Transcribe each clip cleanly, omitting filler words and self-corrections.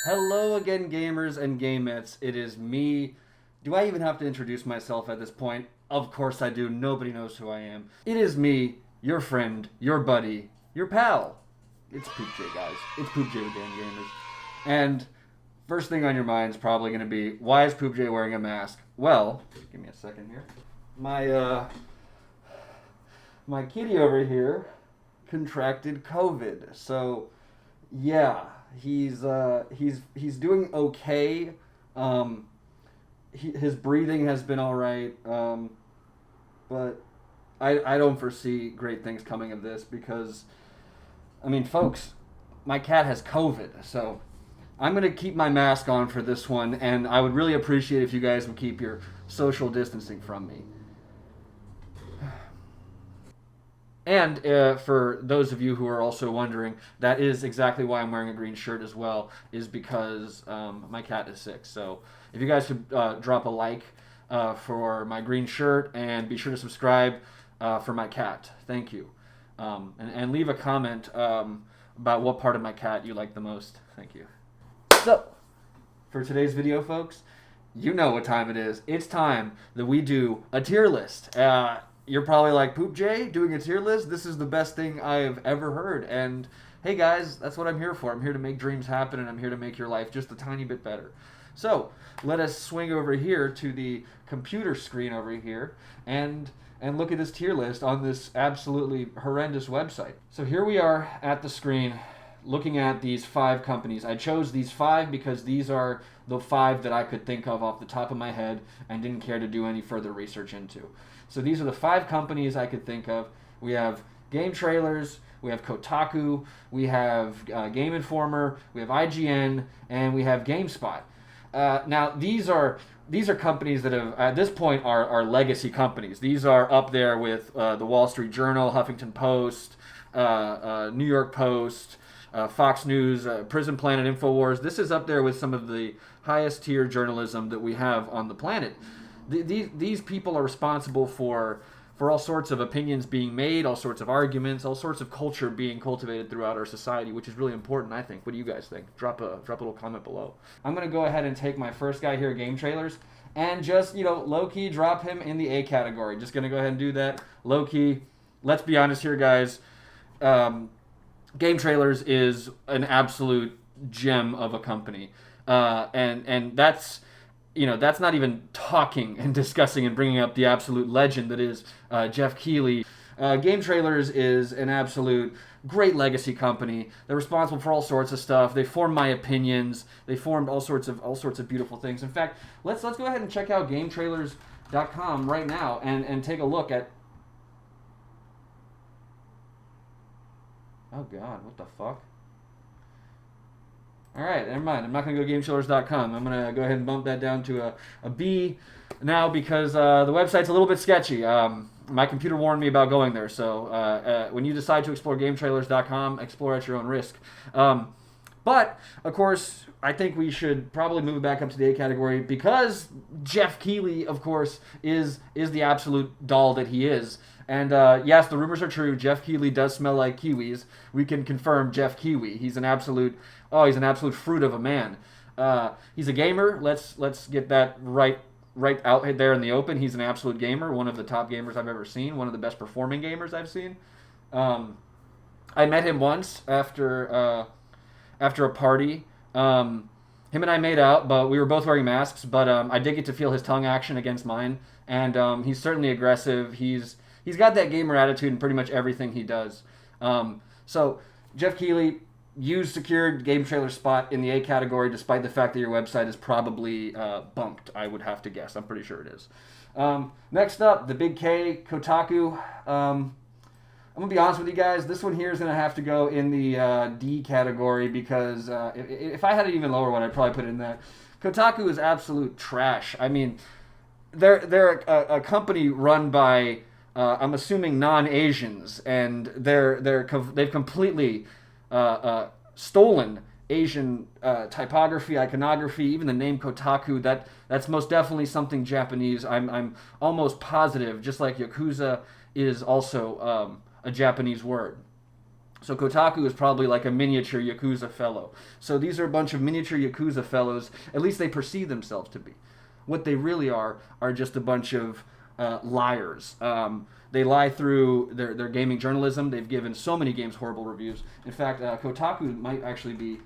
Hello again, gamers and gamettes. It is me. Do I even have to introduce myself at this point? Of course I do. Nobody knows who I am. It is me, your friend, your buddy, your pal. It's Poop J, guys. It's Poop J with Dan Gamers. And first thing on your mind is probably going to be, why is Poop J wearing a mask? Well, give me a second here. My kitty over here contracted COVID. So, yeah, he's doing okay. His breathing has been all right, but I don't foresee great things coming of this because, I mean, folks, my cat has COVID, so I'm going to keep my mask on for this one, and I would really appreciate if you guys would keep your social distancing from me. And for those of you who are also wondering, that is exactly why I'm wearing a green shirt as well, is because my cat is sick. So if you guys could drop a like for my green shirt and be sure to subscribe for my cat. Thank you. And leave a comment about what part of my cat you like the most. Thank you. So, for today's video, folks, you know what time it is. It's time that we do a tier list. You're probably like, Poop J, doing a tier list? This is the best thing I've ever heard. And hey guys, that's what I'm here for. I'm here to make dreams happen, and I'm here to make your life just a tiny bit better. So let us swing over here to the computer screen over here and look at this tier list on this absolutely horrendous website. So here we are at the screen looking at these 5 companies. I chose these 5 because these are the 5 that I could think of off the top of my head and didn't care to do any further research into. So these are the 5 companies I could think of. We have Game Trailers, we have Kotaku, we have Game Informer, we have IGN, and we have Gamespot. Now these are companies that have at this point are legacy companies. These are up there with the Wall Street Journal, Huffington Post, New York Post, Fox News, Prison Planet, InfoWars. This is up there with some of the highest tier journalism that we have on the planet. These people are responsible for all sorts of opinions being made, all sorts of arguments, all sorts of culture being cultivated throughout our society, which is really important, I think. What do you guys think? Drop a little comment below. I'm going to go ahead and take my first guy here, Game Trailers, and just, low-key drop him in the A category. Just going to go ahead and do that. Low-key. Let's be honest here, guys. Game Trailers is an absolute gem of a company. And that's... that's not even talking and discussing and bringing up the absolute legend that is Jeff Keighley. Game Trailers is an absolute great legacy company. They're responsible for all sorts of stuff. They formed my opinions. They formed all sorts of beautiful things. In fact, let's go ahead and check out GameTrailers.com right now and take a look at. Oh God, what the fuck? All right, never mind. I'm not going to go to GameTrailers.com. I'm going to go ahead and bump that down to a B now because the website's a little bit sketchy. My computer warned me about going there, so when you decide to explore GameTrailers.com, explore at your own risk. But, of course, I think we should probably move it back up to the A category because Jeff Keighley, of course, is the absolute doll that he is. And yes, the rumors are true. Jeff Keighley does smell like kiwis. We can confirm Jeff Kiwi. He's an absolute fruit of a man. He's a gamer. Let's get that right out there in the open. He's an absolute gamer. One of the top gamers I've ever seen. One of the best performing gamers I've seen. I met him once after a party. Him and I made out, but we were both wearing masks. But I did get to feel his tongue action against mine, and he's certainly aggressive. He's got that gamer attitude in pretty much everything he does. So, Jeff Keighley, you secured Game Trailer spot in the A category despite the fact that your website is probably bumped, I would have to guess. I'm pretty sure it is. Next up, the big K, Kotaku. I'm going to be honest with you guys. This one here is going to have to go in the D category because if I had an even lower one, I'd probably put it in that. Kotaku is absolute trash. I mean, they're a company run by... I'm assuming non-Asians, and they've completely stolen Asian typography, iconography, even the name Kotaku. That's most definitely something Japanese. I'm almost positive, just like Yakuza is also a Japanese word. So Kotaku is probably like a miniature Yakuza fellow. So these are a bunch of miniature Yakuza fellows, at least they perceive themselves to be. What they really are just a bunch of liars. They lie through their gaming journalism. They've given so many games horrible reviews. In fact, Kotaku might actually be...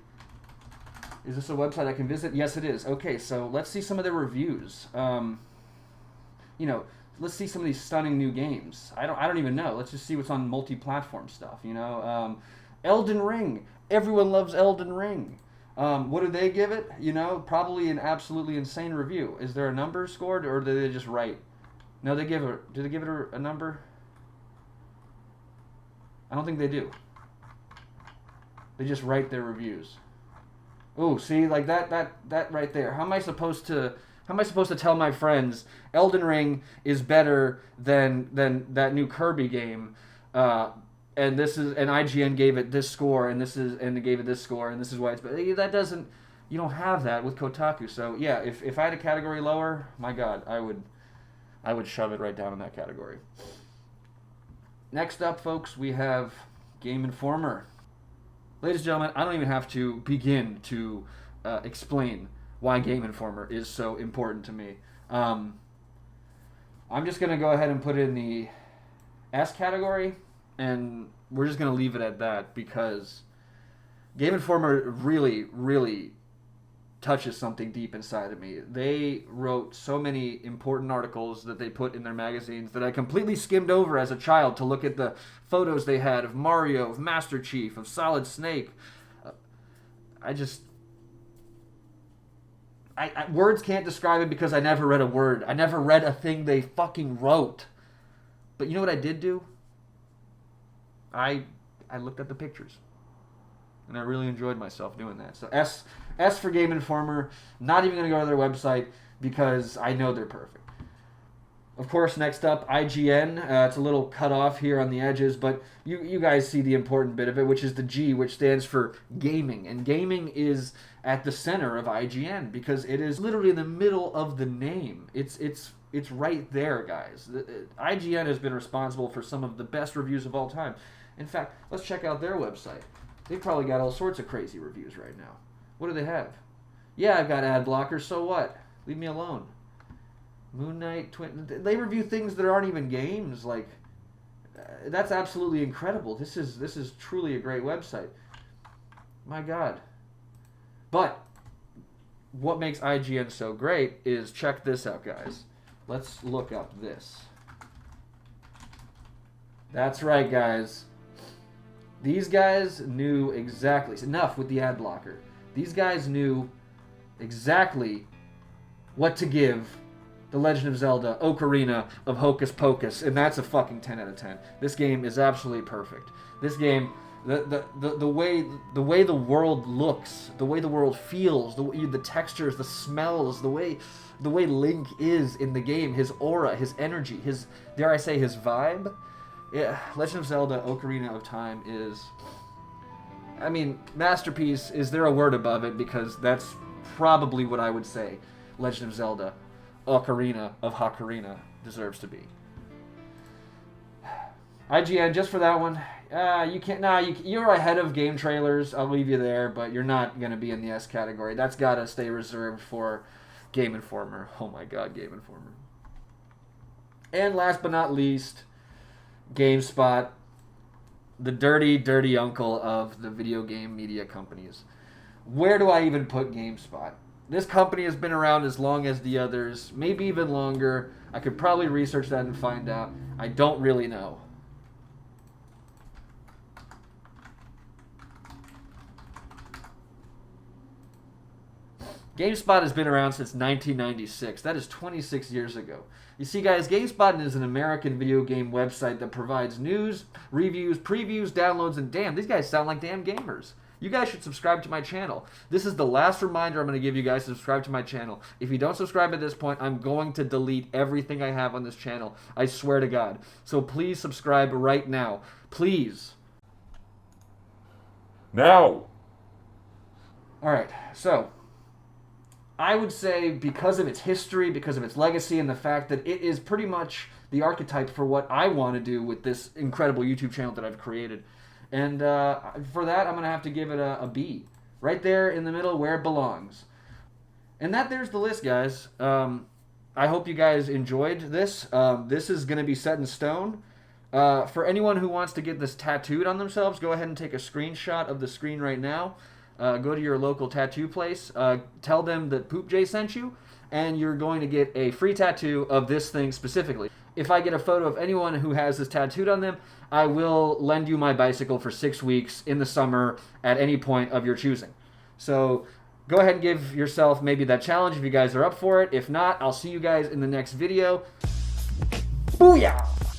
Is this a website I can visit? Yes, it is. Okay, so let's see some of their reviews. You know, let's see some of these stunning new games. I don't even know. Let's just see what's on multi-platform stuff. You know, Elden Ring. Everyone loves Elden Ring. What do they give it? You know, probably an absolutely insane review. Is there a number scored, or do they just write? No, they give it. Do they give it a number? I don't think they do. They just write their reviews. Ooh, see, like that right there. How am I supposed to tell my friends Elden Ring is better than that new Kirby game? And IGN gave it this score, and they gave it this score, and this is why it's. But that doesn't. You don't have that with Kotaku. So yeah, if I had a category lower, my God, I would shove it right down in that category. Next up, folks, we have Game Informer. Ladies and gentlemen, I don't even have to begin to explain why Game Informer is so important to me. I'm just going to go ahead and put it in the S category, and we're just going to leave it at that because Game Informer really, really touches something deep inside of me. They wrote so many important articles that they put in their magazines that I completely skimmed over as a child to look at the photos they had of Mario, of Master Chief, of Solid Snake. Words can't describe it because I never read a word. I never read a thing they fucking wrote. But you know what I did do? I looked at the pictures. And I really enjoyed myself doing that. So S for Game Informer. Not even going to go to their website because I know they're perfect. Of course, next up, IGN. It's a little cut off here on the edges, but you guys see the important bit of it, which is the G, which stands for gaming. And gaming is at the center of IGN because it is literally in the middle of the name. It's right there, guys. IGN has been responsible for some of the best reviews of all time. In fact, let's check out their website. They've probably got all sorts of crazy reviews right now. What do they have? Yeah, I've got ad blockers, so what? Leave me alone. Moon Knight, they review things that aren't even games. Like, that's absolutely incredible. This is truly a great website. My God. But what makes IGN so great is, check this out, guys. Let's look up this. That's right, guys. These guys knew exactly. Enough with the ad blocker. These guys knew exactly what to give The Legend of Zelda Ocarina of Hocus Pocus, and that's a fucking 10 out of 10. This game is absolutely perfect. This game, the way the world looks, the way the world feels, the textures, the smells, the way Link is in the game, his aura, his energy, his, dare I say, his vibe. Yeah, Legend of Zelda Ocarina of Time is, I mean, masterpiece. Is there a word above it? Because that's probably what I would say Legend of Zelda Ocarina of Hakarina deserves to be. IGN, just for that one, you can't. Nah, you're ahead of game trailers. I'll leave you there, but you're not gonna be in the S category. That's gotta stay reserved for Game Informer. Oh my God, Game Informer. And last but not least, Gamespot, the dirty, dirty uncle of the video game media companies. Where do I even put GameSpot? This company has been around as long as the others, maybe even longer. I could probably research that and find out. I don't really know. GameSpot has been around since 1996. That is 26 years ago. You see, guys, GameSpot is an American video game website that provides news, reviews, previews, downloads, and damn, these guys sound like damn gamers. You guys should subscribe to my channel. This is the last reminder I'm going to give you guys to subscribe to my channel. If you don't subscribe at this point, I'm going to delete everything I have on this channel. I swear to God. So please subscribe right now. Please. Now! Alright, so I would say because of its history, because of its legacy, and the fact that it is pretty much the archetype for what I want to do with this incredible YouTube channel that I've created, And for that, I'm going to have to give it a B. Right there in the middle where it belongs. And there's the list, guys. I hope you guys enjoyed this. This is going to be set in stone. For anyone who wants to get this tattooed on themselves, go ahead and take a screenshot of the screen right now. Go to your local tattoo place. Tell them that Poop J sent you, and you're going to get a free tattoo of this thing specifically. If I get a photo of anyone who has this tattooed on them, I will lend you my bicycle for 6 weeks in the summer at any point of your choosing. So go ahead and give yourself maybe that challenge if you guys are up for it. If not, I'll see you guys in the next video. Booyah!